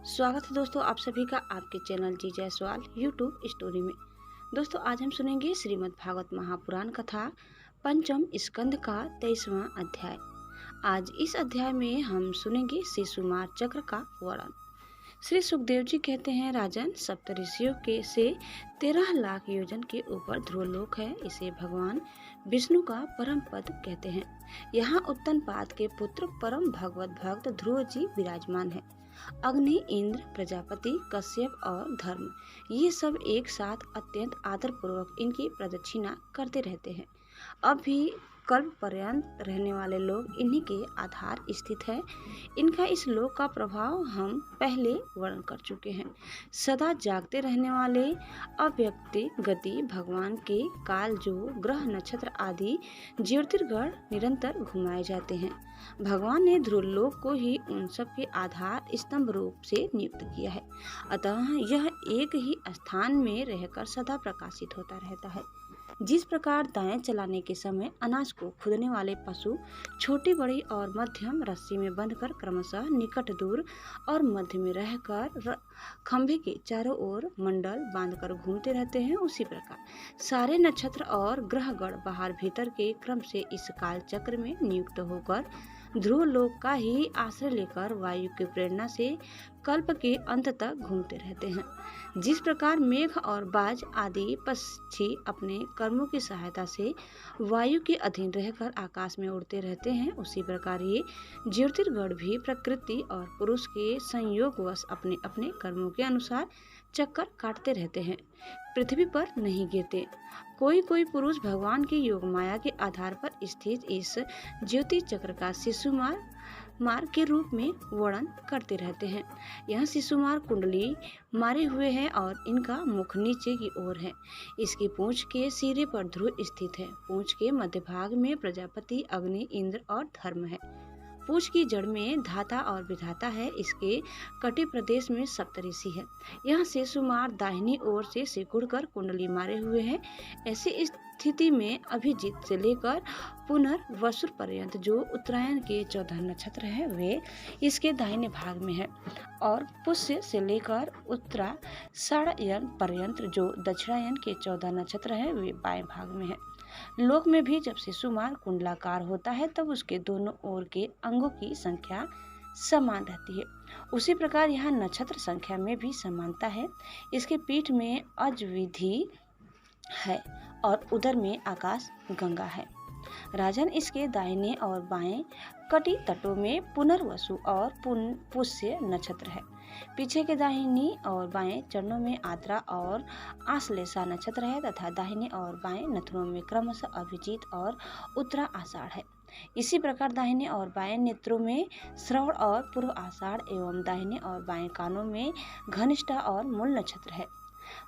स्वागत है दोस्तों आप सभी का आपके चैनल जी जायसवाल यूट्यूब स्टोरी में। दोस्तों आज हम सुनेंगे श्रीमद् भागवत महापुराण कथा पंचम स्कंद का 23वां अध्याय। आज इस अध्याय में हम सुनेंगे शिशुमार चक्र का वर्णन। श्री सुखदेव जी कहते हैं, राजन सप्तऋषियों के से 13 लाख योजन के ऊपर ध्रुवलोक है। इसे भगवान विष्णु का परम पद कहते हैं। यहाँ उत्तनपाद के पुत्र परम भगवत भक्त ध्रुव जी विराजमान है। अग्नि, इंद्र, प्रजापति, कश्यप और धर्म ये सब एक साथ अत्यंत आदर पूर्वक इनकी प्रदक्षिणा करते रहते हैं। अब भी कल्प पर्यंत रहने वाले लोग इन्हीं के आधार स्थित है। इनका इस लोक का प्रभाव हम पहले वर्णन कर चुके हैं। सदा जागते रहने वाले अव्यक्त गति भगवान के काल जो ग्रह नक्षत्र आदि ज्योतिर्गण निरंतर घुमाए जाते हैं। भगवान ने ध्रुवलोक को ही उन सब के आधार स्तंभ रूप से नियुक्त किया है। अतः यह एक ही स्थान में रहकर सदा प्रकाशित होता रहता है। जिस प्रकार दाएं चलाने के समय अनाज को खुदने वाले पशु छोटी बड़ी और मध्यम रस्सी में बंधकर क्रमशः निकट, दूर और मध्य में रहकर खंभे के चारों ओर मंडल बांधकर घूमते रहते हैं, उसी प्रकार सारे नक्षत्र और ग्रहगण बाहर भीतर के क्रम से इस काल चक्र में नियुक्त होकर ध्रुव लोक का ही आश्रय लेकर वायु की प्रेरणा से कल्प के अंत तक घूमते रहते हैं। जिस प्रकार मेघ और बाज आदि पक्षी अपने कर्मों की सहायता से वायु के अधीन रहकर आकाश में उड़ते रहते हैं, उसी प्रकार ये ज्योतिर्गण भी प्रकृति और पुरुष के संयोगवश अपने अपने कर्मों के अनुसार चक्कर काटते रहते हैं, पृथ्वी पर नहीं गिरते। कोई कोई पुरुष भगवान की योग माया के आधार पर स्थित इस ज्योति चक्र का शिशुमार के रूप में वर्णन करते रहते हैं। यह शिशुमार कुंडली मारे हुए है और इनका मुख नीचे की ओर है। इसकी पूंछ के सिरे पर ध्रुव स्थित है। पूंछ के मध्य भाग में प्रजापति, अग्नि, इंद्र और धर्म है। पूंछ की जड़ में धाता और विधाता है। इसके कटी प्रदेश में सप्तऋषि है। यह शिशुमार दाहिनी ओर से सिकुड़कर कुंडली मारे हुए है। ऐसी स्थिति में अभिजीत से लेकर पुनर्वसुर पर्यंत जो उत्तरायण के 14 नक्षत्र है वे इसके दाहिने भाग में है, और पुष्य से लेकर उत्तराषाढ़ पर्यंत जो दक्षिणायन के 14 नक्षत्र है वे बाएं भाग में है। लोक में भी जब शिशुमार कुंडलाकार होता है तब उसके दोनों ओर के अंगों की संख्या समान रहती है। उसी प्रकार यहाँ नक्षत्र संख्या में भी समानता है। इसके पीठ में अजविधि है और उदर में आकाश गंगा है। राजन इसके दाहिने और बाएं कटी तटों में पुनर्वसु और पुष्य नक्षत्र है। पीछे के दाहिनी और बाएं चरणों में आद्रा और आश्लेषा नक्षत्र है तथा दाहिने और बाएं नथनों में क्रमशः अभिजीत और उत्तरा आषाढ़ है। इसी प्रकार दाहिने और बाएं नेत्रों में श्रवण और पूर्व आषाढ़ एवं दाहिने और बाएं कानों में घनिष्ठा और मूल नक्षत्र है।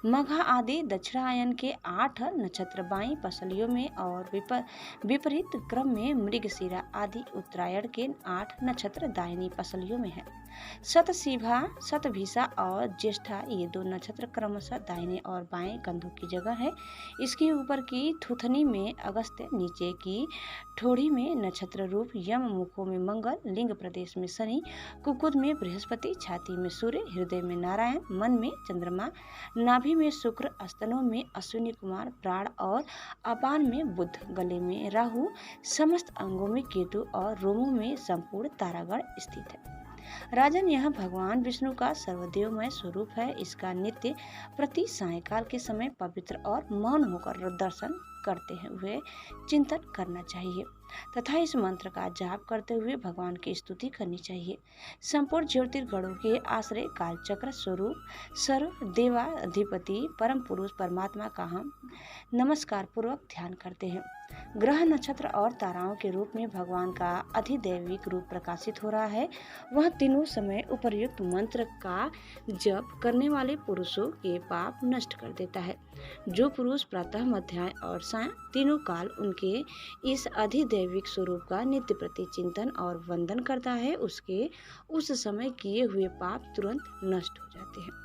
मघा आदि दक्षिणायन के 8 नक्षत्र बाईं पसलियों में और विपरीत क्रम में मृगशिरा आदि उत्तरायण के 8 नक्षत्र दाहिनी पसलियों में है। शतशिभा, शतभिषा और ज्येष्ठा ये 2 नक्षत्र क्रमशः दाहिने और बाएं कंधों की जगह है। इसके ऊपर की थुथनी में अगस्त्य, नीचे की ठोड़ी में नक्षत्र रूप यम, मुखों में मंगल, लिंग प्रदेश में शनि, कुकुद में बृहस्पति, छाती में सूर्य, हृदय में नारायण, मन में चंद्रमा, नाभि में शुक्र, स्तनों में अश्विनी कुमार, प्राण और अपान में बुध, गले में राहु, समस्त अंगों में केतु और रोमों में संपूर्ण तारागण स्थित है। राजन यह भगवान विष्णु का सर्वदेवमय स्वरूप है। इसका नित्य प्रति सायंकाल के समय पवित्र और मौन होकर दर्शन करते हुए चिंतन करना चाहिए तथा इस मंत्र का जाप करते हुए भगवान की स्तुति करनी चाहिए। संपूर्ण ज्योतिर्गणों के आश्रय कालचक्र स्वरूप सर्व देवाधिपति परम पुरुष परमात्मा का हम नमस्कार पूर्वक ध्यान करते हैं। ग्रह, नक्षत्र और ताराओं के रूप में भगवान का अधिदैविक रूप प्रकाशित हो रहा है। वह तीनों समय उपर्युक्त मंत्र का जप करने वाले पुरुषों के पाप नष्ट कर देता है। जो पुरुष प्रातः, मध्याह्न और सायं तीनों काल उनके इस अधिदैविक स्वरूप का नित्य प्रति चिंतन और वंदन करता है, उसके उस समय किए हुए पाप तुरंत नष्ट हो जाते हैं।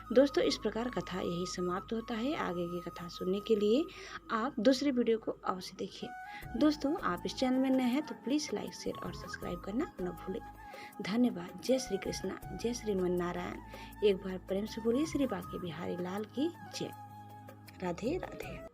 दोस्तों इस प्रकार कथा यही समाप्त होता है। आगे की कथा सुनने के लिए आप दूसरे वीडियो को अवश्य देखिए। दोस्तों आप इस चैनल में नए हैं तो प्लीज़ लाइक, शेयर और सब्सक्राइब करना न भूलें। धन्यवाद। जय श्री कृष्णा, जय श्रीमन नारायण। एक बार प्रेम से बोलिए श्री बांके बिहारी लाल की जय। राधे राधे।